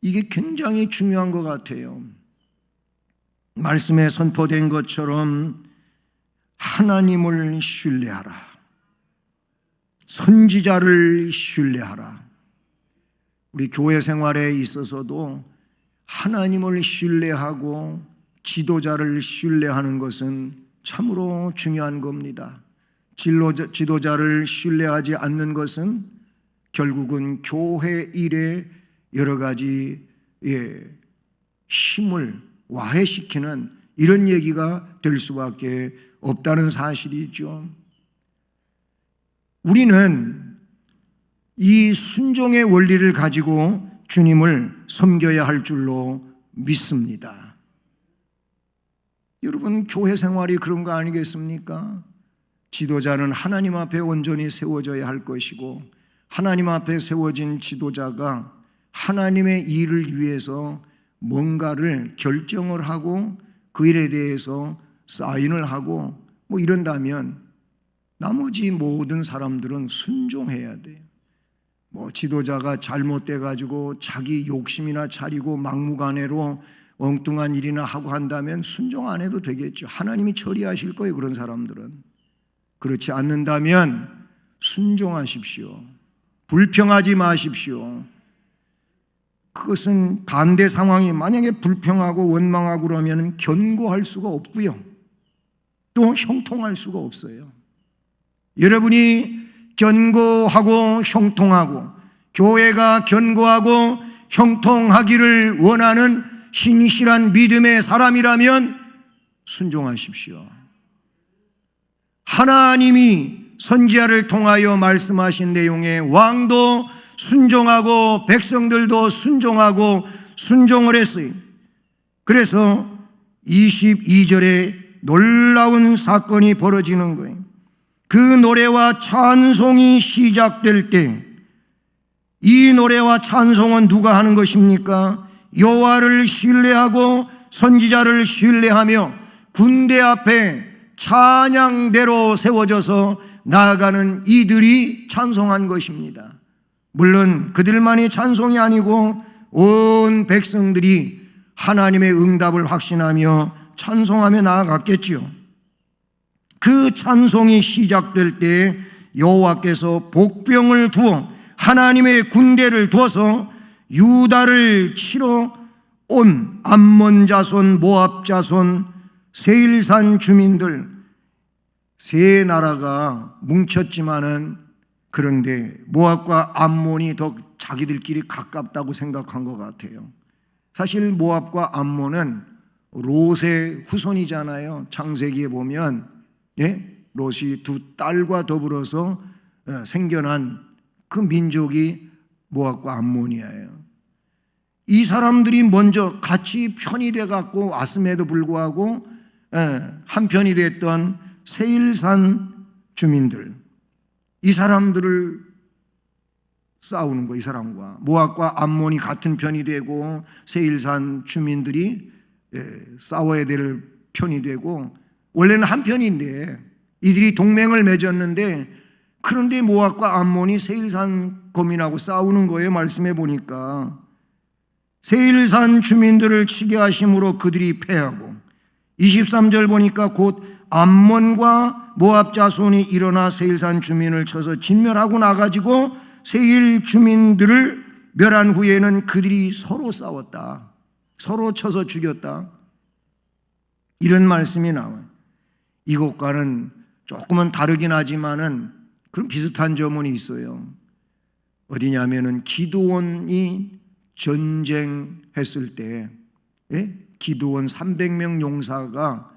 이게 굉장히 중요한 것 같아요. 말씀에 선포된 것처럼 하나님을 신뢰하라, 선지자를 신뢰하라. 우리 교회 생활에 있어서도 하나님을 신뢰하고 지도자를 신뢰하는 것은 참으로 중요한 겁니다. 지도자를 신뢰하지 않는 것은 결국은 교회 일에 여러 가지 힘을 와해시키는 이런 얘기가 될 수밖에 없다는 사실이죠. 우리는 이 순종의 원리를 가지고 주님을 섬겨야 할 줄로 믿습니다. 여러분, 교회 생활이 그런 거 아니겠습니까? 지도자는 하나님 앞에 온전히 세워져야 할 것이고, 하나님 앞에 세워진 지도자가 하나님의 일을 위해서 뭔가를 결정을 하고 그 일에 대해서 사인을 하고 뭐 이런다면 나머지 모든 사람들은 순종해야 돼요. 뭐 지도자가 잘못돼 가지고 자기 욕심이나 차리고 막무가내로 엉뚱한 일이나 하고 한다면 순종 안 해도 되겠죠. 하나님이 처리하실 거예요, 그런 사람들은. 그렇지 않는다면 순종하십시오. 불평하지 마십시오. 그것은 반대 상황이 만약에 불평하고 원망하고 그러면 견고할 수가 없고요, 또 형통할 수가 없어요. 여러분이 견고하고 형통하고 교회가 견고하고 형통하기를 원하는 신실한 믿음의 사람이라면 순종하십시오. 하나님이 선지자를 통하여 말씀하신 내용에 왕도 순종하고 백성들도 순종하고 순종을 했어요. 그래서 22절에 놀라운 사건이 벌어지는 거예요. 그 노래와 찬송이 시작될 때, 이 노래와 찬송은 누가 하는 것입니까? 여호와를 신뢰하고 선지자를 신뢰하며 군대 앞에 찬양대로 세워져서 나아가는 이들이 찬송한 것입니다. 물론 그들만이 찬송이 아니고 온 백성들이 하나님의 응답을 확신하며 찬송하며 나아갔겠지요. 그 찬송이 시작될 때 여호와께서 복병을 두어 하나님의 군대를 두어서 유다를 치러 온 암몬 자손, 모압 자손, 세일산 주민들 세 나라가 뭉쳤지만은, 그런데 모압과 암몬이 더 자기들끼리 가깝다고 생각한 것 같아요. 사실 모압과 암몬은 롯의 후손이잖아요. 창세기에 보면 롯이 두 딸과 더불어서 생겨난 그 민족이 모압과 암몬이에요. 이 사람들이 먼저 같이 편이 돼 갖고 왔음에도 불구하고 한편이 됐던 세일산 주민들, 이 사람들을 싸우는 거예요. 이 사람과 모압과 암몬이 같은 편이 되고 세일산 주민들이 싸워야 될 편이 되고, 원래는 한 편인데 이들이 동맹을 맺었는데, 그런데 모압과 암몬이 세일산 거민하고 싸우는 거예요. 말씀해 보니까 세일산 주민들을 치게 하심으로 그들이 패하고 23절 보니까 곧 암몬과 모압 자손이 일어나 세일산 주민을 쳐서 진멸하고 나가지고 세일 주민들을 멸한 후에는 그들이 서로 싸웠다. 서로 쳐서 죽였다. 이런 말씀이 나와요. 이것과는 조금은 다르긴 하지만은 그런 비슷한 점은 있어요. 어디냐면은 기드온이 전쟁했을 때, 기드온 300명 용사가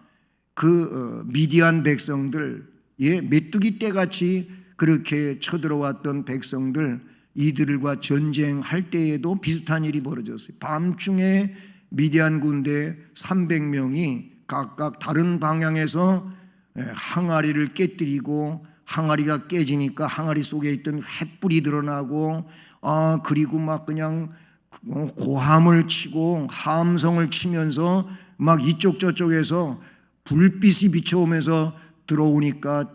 그 미디안 백성들, 메뚜기 떼같이 그렇게 쳐들어왔던 백성들, 이들과 전쟁할 때에도 비슷한 일이 벌어졌어요. 밤중에 미디안 군대 300명이 각각 다른 방향에서 항아리를 깨뜨리고, 항아리가 깨지니까 항아리 속에 있던 횃불이 드러나고, 그리고 막 그냥 고함을 치고 함성을 치면서 막 이쪽 저쪽에서 불빛이 비춰오면서 들어오니까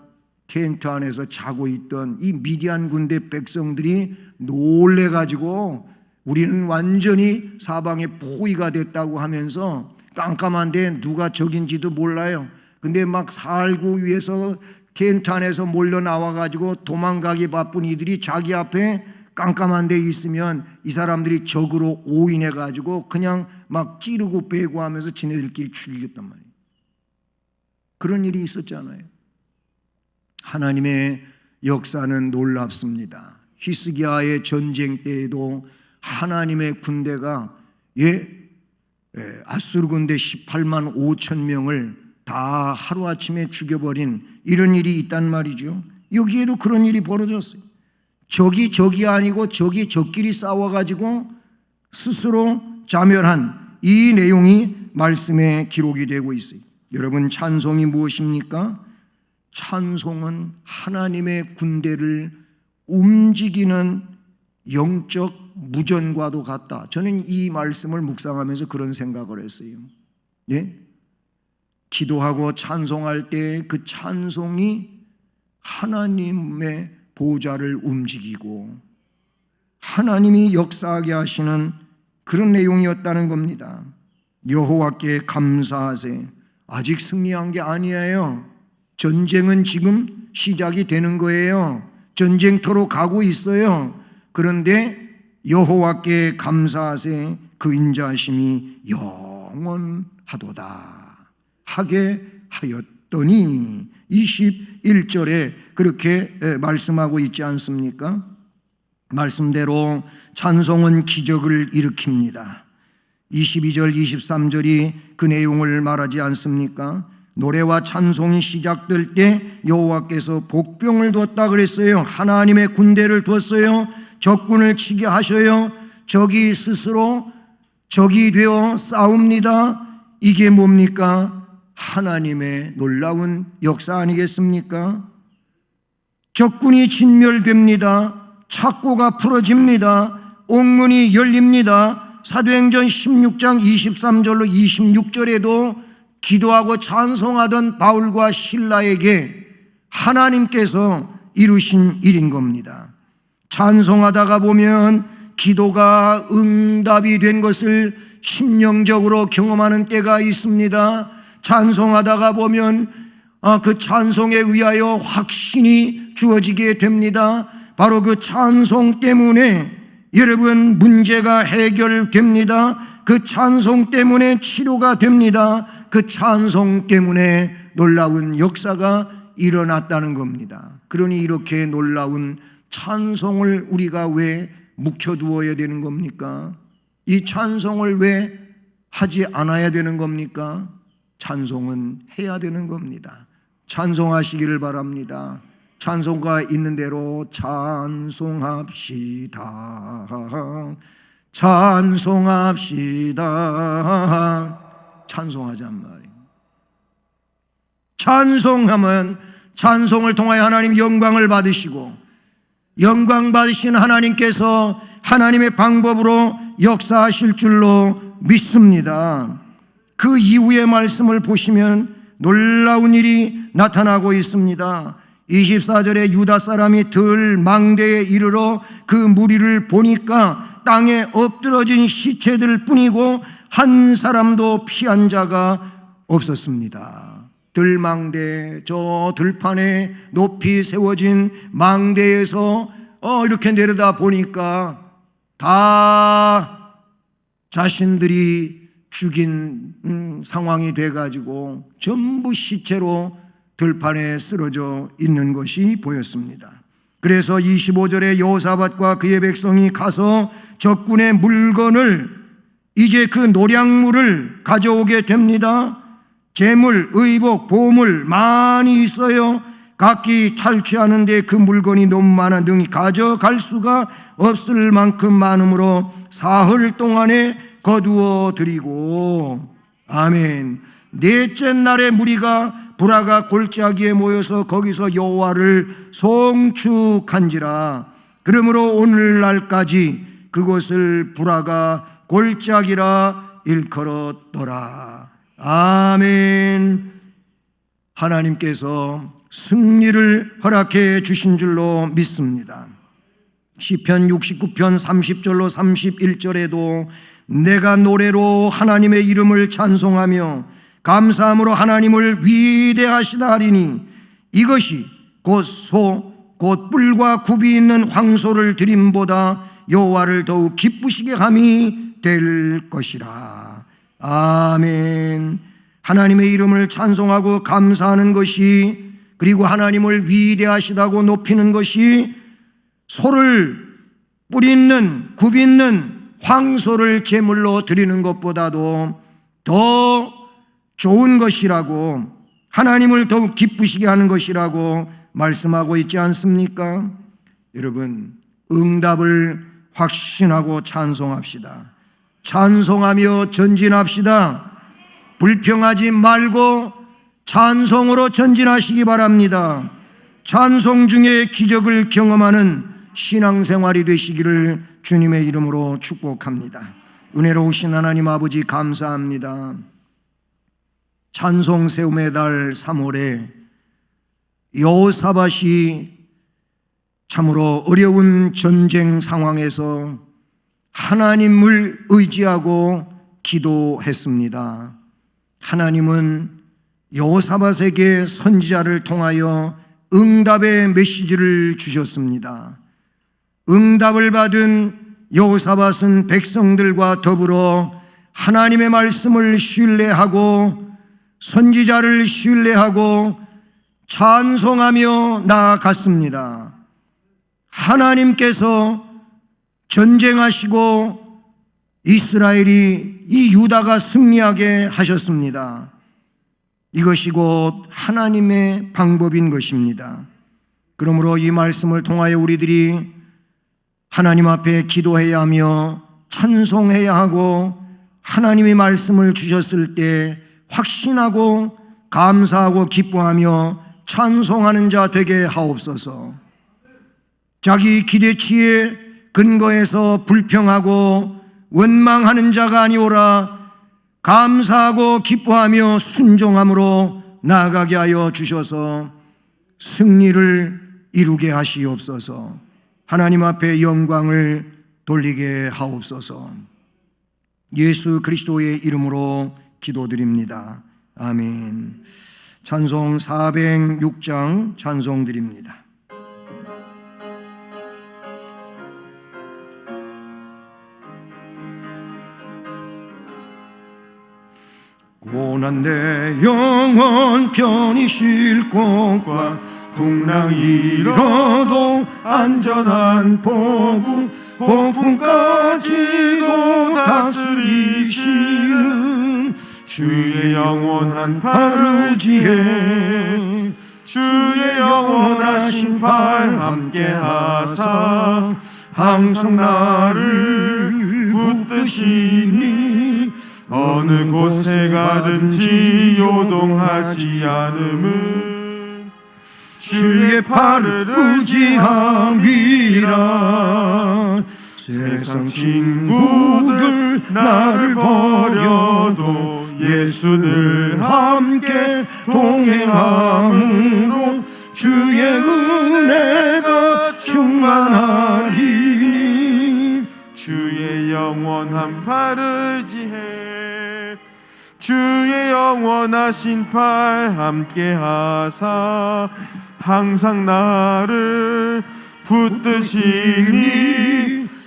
텐트 안에서 자고 있던 이 미디안 군대 백성들이 놀래가지고 우리는 완전히 사방에 포위가 됐다고 하면서 깜깜한데 누가 적인지도 몰라요. 근데 막 살고 위해서 텐트 안에서 몰려 나와가지고 도망가기 바쁜 이들이 자기 앞에 깜깜한 데 있으면 이 사람들이 적으로 오인해가지고 그냥 막 찌르고 빼고 하면서 지네들끼리 죽이겠단 말이에요. 그런 일이 있었잖아요. 하나님의 역사는 놀랍습니다. 히스기야의 전쟁 때에도 하나님의 군대가 아수르 군대 18만 5천 명을 다 하루아침에 죽여버린 이런 일이 있단 말이죠. 여기에도 그런 일이 벌어졌어요. 적이 아니고 적이 적끼리 싸워가지고 스스로 자멸한 이 내용이 말씀에 기록이 되고 있어요. 여러분, 찬송이 무엇입니까? 찬송은 하나님의 군대를 움직이는 영적 무전과도 같다. 저는 이 말씀을 묵상하면서 그런 생각을 했어요. 기도하고 찬송할 때 그 찬송이 하나님의 보좌를 움직이고 하나님이 역사하게 하시는 그런 내용이었다는 겁니다. 여호와께 감사하세. 아직 승리한 게 아니에요. 전쟁은 지금 시작이 되는 거예요. 전쟁터로 가고 있어요. 그런데 여호와께 감사하세. 그 인자하심이 영원하도다 하게 하였더니 21절에 그렇게 말씀하고 있지 않습니까? 말씀대로 찬송은 기적을 일으킵니다. 22절 23절이 그 내용을 말하지 않습니까? 노래와 찬송이 시작될 때 여호와께서 복병을 뒀다 그랬어요. 하나님의 군대를 뒀어요. 적군을 치게 하셔요. 적이 스스로 적이 되어 싸웁니다. 이게 뭡니까? 하나님의 놀라운 역사 아니겠습니까? 적군이 진멸됩니다. 착고가 풀어집니다. 옥문이 열립니다. 사도행전 16장 23절로 26절에도 기도하고 찬송하던 바울과 실라에게 하나님께서 이루신 일인 겁니다. 찬송하다가 보면 기도가 응답이 된 것을 심령적으로 경험하는 때가 있습니다. 찬송하다가 보면 그 찬송에 의하여 확신이 주어지게 됩니다. 바로 그 찬송 때문에 여러분 문제가 해결됩니다. 그 찬송 때문에 치료가 됩니다. 그 찬송 때문에 놀라운 역사가 일어났다는 겁니다. 그러니 이렇게 놀라운 찬송을 우리가 왜 묵혀두어야 되는 겁니까? 이 찬송을 왜 하지 않아야 되는 겁니까? 찬송은 해야 되는 겁니다. 찬송하시기를 바랍니다. 찬송가 있는 대로 찬송합시다. 찬송합시다. 찬송하잔 말이에요. 찬송하면 찬송을 통하여 하나님 영광을 받으시고 영광 받으신 하나님께서 하나님의 방법으로 역사하실 줄로 믿습니다. 그 이후의 말씀을 보시면 놀라운 일이 나타나고 있습니다. 24절에 유다 사람이 들 망대에 이르러 그 무리를 보니까 땅에 엎드러진 시체들 뿐이고 한 사람도 피한 자가 없었습니다. 들망대, 저 들판에 높이 세워진 망대에서 이렇게 내려다 보니까 다 자신들이 죽인 상황이 돼가지고 전부 시체로 들판에 쓰러져 있는 것이 보였습니다. 그래서 25절에 여호사밧과 그의 백성이 가서 적군의 물건을, 이제 그 노량물을 가져오게 됩니다. 재물, 의복, 보물 많이 있어요. 각기 탈취하는데 그 물건이 너무 많아 능히 가져갈 수가 없을 만큼 많으므로 사흘 동안에 거두어 드리고, 아멘. 넷째 날에 무리가 브라가 골짜기에 모여서 거기서 여호와를 송축한지라. 그러므로 오늘날까지 그곳을 브라가 골짜기라 일컬었더라. 아멘. 하나님께서 승리를 허락해 주신 줄로 믿습니다. 시편 69편 30절로 31절에도 내가 노래로 하나님의 이름을 찬송하며 감사함으로 하나님을 위대하시다 하리니 이것이 곧 뿔과 굽이 있는 황소를 드림보다 여호와를 더욱 기쁘시게 함이 될 것이라. 아멘. 하나님의 이름을 찬송하고 감사하는 것이, 그리고 하나님을 위대하시다고 높이는 것이 소를 뿔 있는 굽 있는 황소를 제물로 드리는 것보다도 더 좋은 것이라고, 하나님을 더욱 기쁘시게 하는 것이라고 말씀하고 있지 않습니까? 여러분, 응답을 확신하고 찬송합시다. 찬송하며 전진합시다. 불평하지 말고 찬송으로 전진하시기 바랍니다. 찬송 중에 기적을 경험하는 신앙생활이 되시기를 주님의 이름으로 축복합니다. 은혜로우신 하나님 아버지 감사합니다. 찬송 세움의 달 3월에 여호사밧이 참으로 어려운 전쟁 상황에서 하나님을 의지하고 기도했습니다. 하나님은 여호사밧에게 선지자를 통하여 응답의 메시지를 주셨습니다. 응답을 받은 여호사밧은 백성들과 더불어 하나님의 말씀을 신뢰하고 선지자를 신뢰하고 찬송하며 나아갔습니다. 하나님께서 전쟁하시고 이스라엘이, 이 유다가 승리하게 하셨습니다. 이것이 곧 하나님의 방법인 것입니다. 그러므로 이 말씀을 통하여 우리들이 하나님 앞에 기도해야 하며 찬송해야 하고, 하나님이 말씀을 주셨을 때 확신하고 감사하고 기뻐하며 찬송하는 자 되게 하옵소서. 자기 기대치에 근거해서 불평하고 원망하는 자가 아니오라 감사하고 기뻐하며 순종함으로 나아가게 하여 주셔서 승리를 이루게 하시옵소서. 하나님 앞에 영광을 돌리게 하옵소서. 예수 그리스도의 이름으로 기도드립니다. 아멘. 찬송 406장 찬송 드립니다. 고난 내 영혼 편히 쉴 곳과 풍랑 일어도 안전한 포구, 폭풍까지도 다스리시는 주의 영원한 팔 의지해 주의 영원하신 팔 함께하사 항상 나를 붙드시니 어느 곳에 가든지 요동하지 않음은 주의 팔을 의지함이라. 세상 친구들 나를 버려도 예수를 함께 동행함으로 주의 은혜가 충만하리니 주의 영원한 팔 의지해 주의 영원하신 팔 함께 하사 항상 나를 붙드시니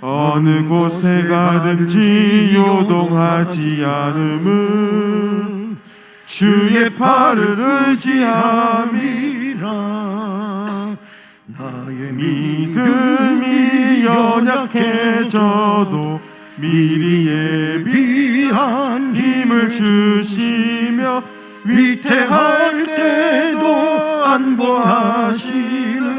어느 곳에 가든지 요동하지 않음은 주의 팔을 의지함이라. 나의 믿음이 연약해져도 미리 예비한 힘을 주시며 위태할 때도 안보하시는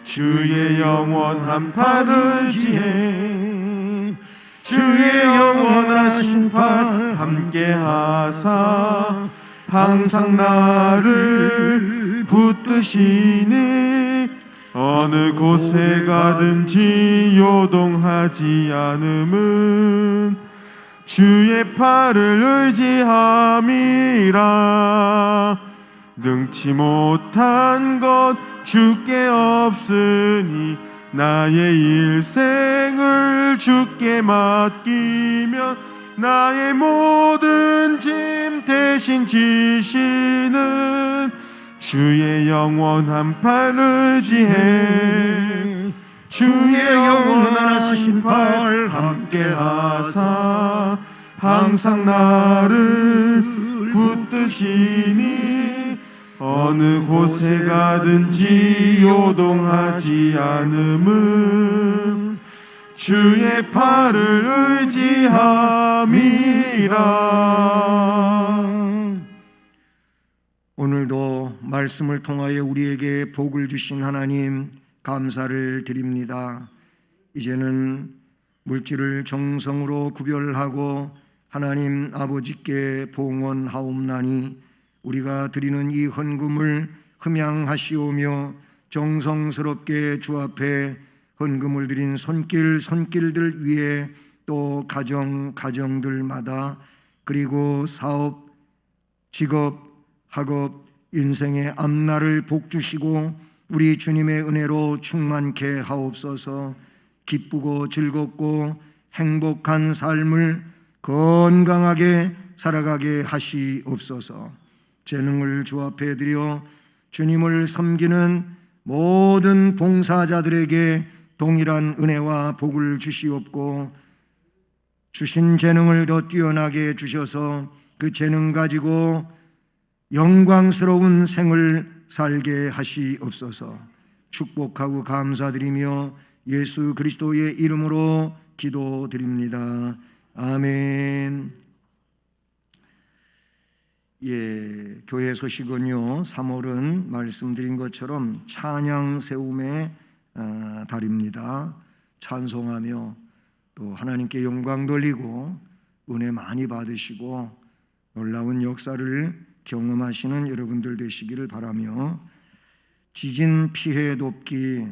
주의 영원한 팔 의지해 주의 영원하신 팔 함께 하사 항상 나를 붙드시니 어느 곳에 가든지 요동하지 않음은 주의 팔을 의지함이라. 능치 못한 것 주께 없으니 나의 일생을 주께 맡기면 나의 모든 짐 대신 지시는 주의 영원한 팔 의지해 주의 영원하신 팔 함께 하사 항상 나를 붙드시니 어느 곳에 가든지 요동하지 않음은 주의 팔을 의지함이라. 오늘도 말씀을 통하여 우리에게 복을 주신 하나님 감사를 드립니다. 이제는 물질을 정성으로 구별하고 하나님 아버지께 봉헌하옵나니 우리가 드리는 이 헌금을 흠양하시오며 정성스럽게 주 앞에 헌금을 드린 손길들 위에 또 가정들마다 그리고 사업, 직업, 학업, 인생의 앞날을 복주시고 우리 주님의 은혜로 충만케 하옵소서. 기쁘고 즐겁고 행복한 삶을 건강하게 살아가게 하시옵소서. 재능을 주 앞에 드려 주님을 섬기는 모든 봉사자들에게 동일한 은혜와 복을 주시옵고 주신 재능을 더 뛰어나게 주셔서 그 재능 가지고 영광스러운 생을 살게 하시옵소서. 축복하고 감사드리며 예수 그리스도의 이름으로 기도드립니다. 아멘. 교회 소식은요, 3월은 말씀드린 것처럼 찬양 세움의 달입니다. 찬송하며 또 하나님께 영광 돌리고 은혜 많이 받으시고 놀라운 역사를 경험하시는 여러분들 되시기를 바라며 지진 피해 돕기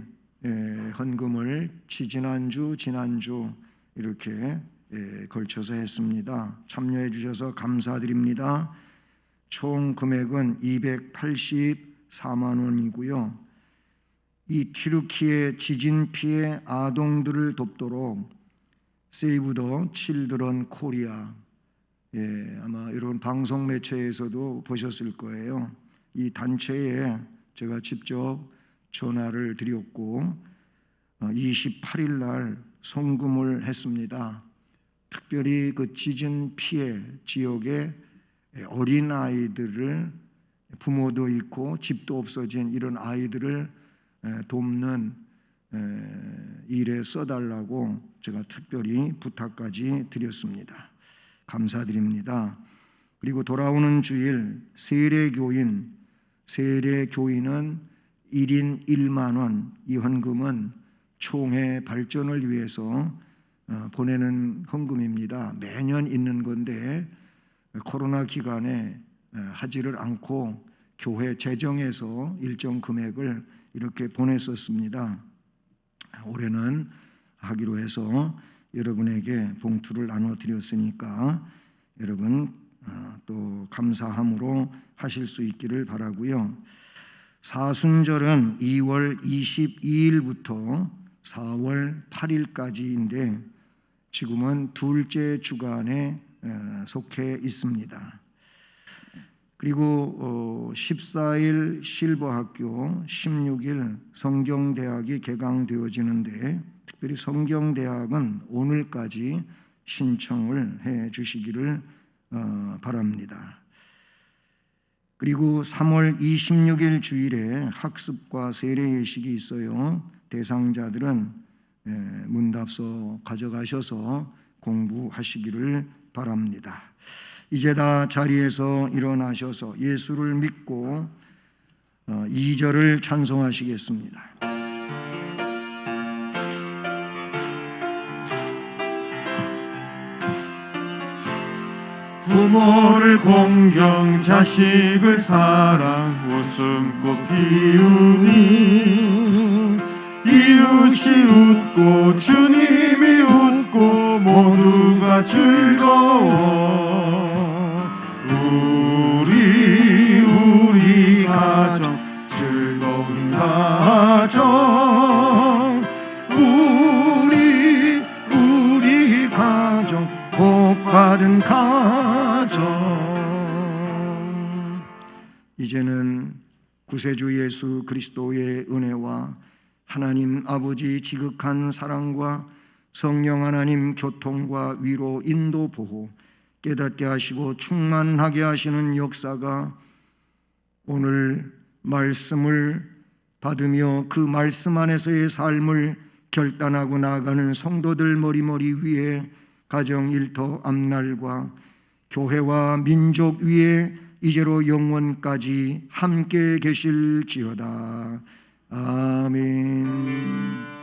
헌금을 지지난주 지난주 이렇게 걸쳐서 했습니다. 참여해 주셔서 감사드립니다. 총 금액은 284만 원이고요. 이 튀르키예 지진 피해 아동들을 돕도록 세이브 더 칠드런 코리아, 아마 이런 방송 매체에서도 보셨을 거예요. 이 단체에 제가 직접 전화를 드렸고 28일 날 송금을 했습니다. 특별히 그 지진 피해 지역의 어린 아이들을, 부모도 잃고 집도 없어진 이런 아이들을 돕는 일에 써달라고 제가 특별히 부탁까지 드렸습니다. 감사드립니다. 그리고 돌아오는 주일 세례교인은 1인 1만 원, 이 헌금은 총회 발전을 위해서 보내는 헌금입니다. 매년 있는 건데 코로나 기간에 하지를 않고 교회 재정에서 일정 금액을 이렇게 보냈었습니다. 올해는 하기로 해서 여러분에게 봉투를 나눠드렸으니까 여러분 또 감사함으로 하실 수 있기를 바라고요. 사순절은 2월 22일부터 4월 8일까지인데 지금은 둘째 주간에 속해 있습니다. 그리고 14일 실버학교, 16일 성경대학이 개강되어지는데 특별히 성경대학은 오늘까지 신청을 해 주시기를 바랍니다. 그리고 3월 26일 주일에 학습과 세례 예식이 있어요. 대상자들은 문답서 가져가셔서 공부하시기를 바랍니다. 이제 다 자리에서 일어나셔서 예수를 믿고 2절을 찬송하시겠습니다. 부모를 공경 자식을 사랑 웃음꽃 피우니 이웃이 웃고 주님이 웃고 모두가 즐거워 우리 가정 즐거운 가정 우리 가정 복받은 가정. 이제는 구세주 예수 그리스도의 은혜와 하나님 아버지 지극한 사랑과 성령 하나님 교통과 위로 인도 보호 깨닫게 하시고 충만하게 하시는 역사가 오늘 말씀을 받으며 그 말씀 안에서의 삶을 결단하고 나아가는 성도들 머리머리 위에 가정 일터 앞날과 교회와 민족 위에 이제로 영원까지 함께 계실지어다. 아멘.